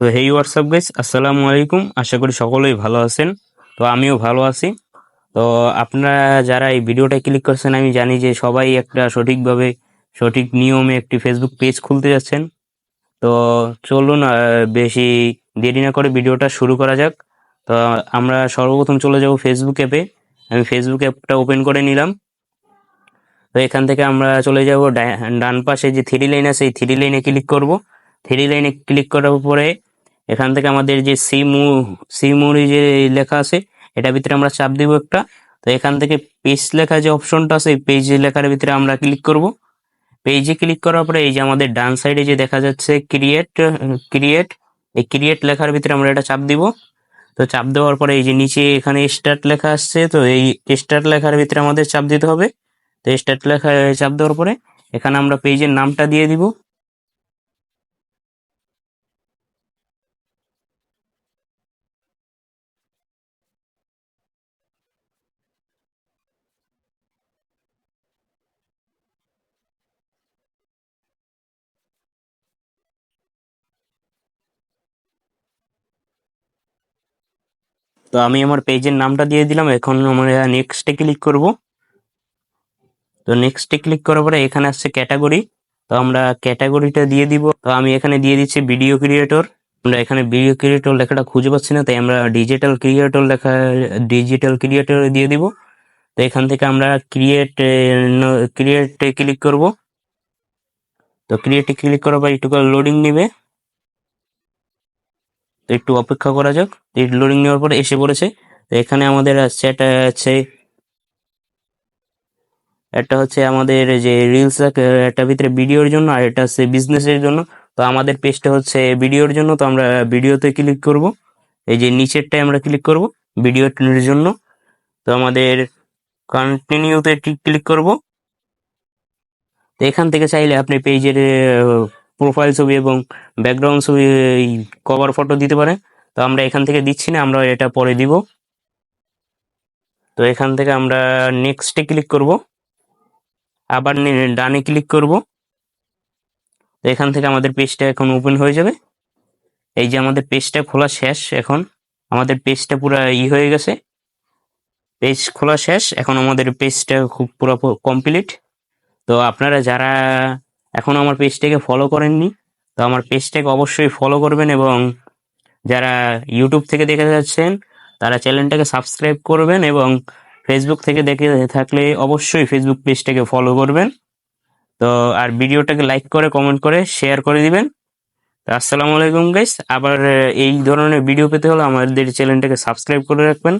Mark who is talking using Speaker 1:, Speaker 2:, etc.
Speaker 1: তো হেই WhatsApp guys, আসসালামু আলাইকুম। আশা করি সকলেই ভালো আছেন। তো আমিও ভালো আছি। তো আপনারা যারা এই ভিডিওটা ক্লিক করছেন, আমি জানি যে সবাই একটা সঠিকভাবে সঠিক নিয়মে একটি ফেসবুক পেজ খুলতে যাচ্ছেন। তো চলুন বেশি দেরি না করে ভিডিওটা শুরু করা যাক। তো আমরা সর্বপ্রথম চলে যাব ফেসবুক অ্যাপে। আমি ফেসবুক অ্যাপটা ওপেন করে নিলাম। তো এখান থেকে আমরা চলে যাব ডান পাশে যে থ্রি লাইন আছে, এই থ্রি লাইনে ক্লিক করব। থ্রি লাইনে ক্লিক করার পরে এখান থেকে আমাদের যে সিমুরি যে লেখা আছে, এটা ভিতরে আমরা চাপ দিব একটা। তো এখান থেকে পেজ লেখা যে অপশনটা আছে, এই পেজ লেখার ভিতরে আমরা ক্লিক করব। পেজে ক্লিক করার পরে এই যে আমাদের ডান সাইডে যে দেখা যাচ্ছে ক্রিয়েট ক্রিয়েট, এই ক্রিয়েট লেখার ভিতরে আমরা এটা চাপ দিব। তো চাপ দেওয়ার পরে এই যে নিচে এখানে স্টার্ট লেখা আসছে, তো এই স্টার্ট লেখার ভিতরে আমাদের চাপ দিতে হবে। তো স্টার্ট লেখায় চাপ দেওয়ার পরে এখানে আমরা পেজের নামটা দিয়ে দিব। তো আমি আমার পেজের নামটা দিয়ে দিলাম। এখন আমরা নেক্সটে ক্লিক করব। তো নেক্সটে ক্লিক করার পরে এখানে আসছে ক্যাটাগরি। তো আমরা ক্যাটাগরিটা দিয়ে দিব। তো আমি এখানে দিয়ে দিচ্ছি ভিডিও ক্রিয়েটর। আমরা এখানে ভিডিও ক্রিয়েটর লেখাটা খুঁজে পাচ্ছি না, তাই আমরা ডিজিটাল ক্রিয়েটর দিয়ে দিব। তো এখান থেকে আমরা ক্রিয়েটে ক্লিক করব। তো ক্রিয়েটে ক্লিক করার পর একটু লোডিং নিবে। তো একটু অপেক্ষা করা যাক। লোডিং নেওয়ার পরে এসে পড়েছে। তো এখানে আমাদের আসছে একটা হচ্ছে আমাদের যে রিলস, একটা ভিতরে ভিডিওর জন্য, আর এটা হচ্ছে বিজনেসের জন্য। তো আমাদের পেজটা হচ্ছে ভিডিওর জন্য, তো আমরা ভিডিওতে ক্লিক করব। এই যে নিচেরটায় আমরা ক্লিক করব ভিডিওর জন্য। তো আমাদের কন্টিনিউতে ক্লিক করব। তো এখান থেকে চাইলে আপনি পেজের প্রোফাইল ছবি এবং ব্যাকগ্রাউন্ড ছবি, কভার ফটো দিতে পারেন। তো আমরা এখান থেকে দিচ্ছি না, আমরা এটা পরে দিব। তো এখান থেকে আমরা নেক্সটে ক্লিক করব, আবার ডানে ক্লিক করব। তো এখান থেকে আমাদের পেজটা এখন ওপেন হয়ে যাবে। এই যে আমাদের পেজটা খোলা শেষ। এখন আমাদের পেজটা পুরো হয়ে গেছে। পেজ খোলা শেষ, এখন আমাদের পেজটা খুব পুরো কমপ্লিট। তো আপনারা যারা এখন আমার পেজটাকে ফলো করেননি, তো আমার পেজটাকে অবশ্যই ফলো করবেন, এবং যারা ইউটিউব থেকে দেখে যাচ্ছেন তারা চ্যানেলটাকে সাবস্ক্রাইব করবেন, এবং ফেসবুক থেকে দেখে থাকলে অবশ্যই ফেসবুক পেজটাকে ফলো করবেন। তো আর ভিডিওটাকে লাইক করে কমেন্ট করে শেয়ার করে দিবেন। তো আসসালামু আলাইকুম গাইস। আবার এই ধরনের ভিডিও পেতে হলে আমাদের চ্যানেলটাকে সাবস্ক্রাইব করে রাখবেন।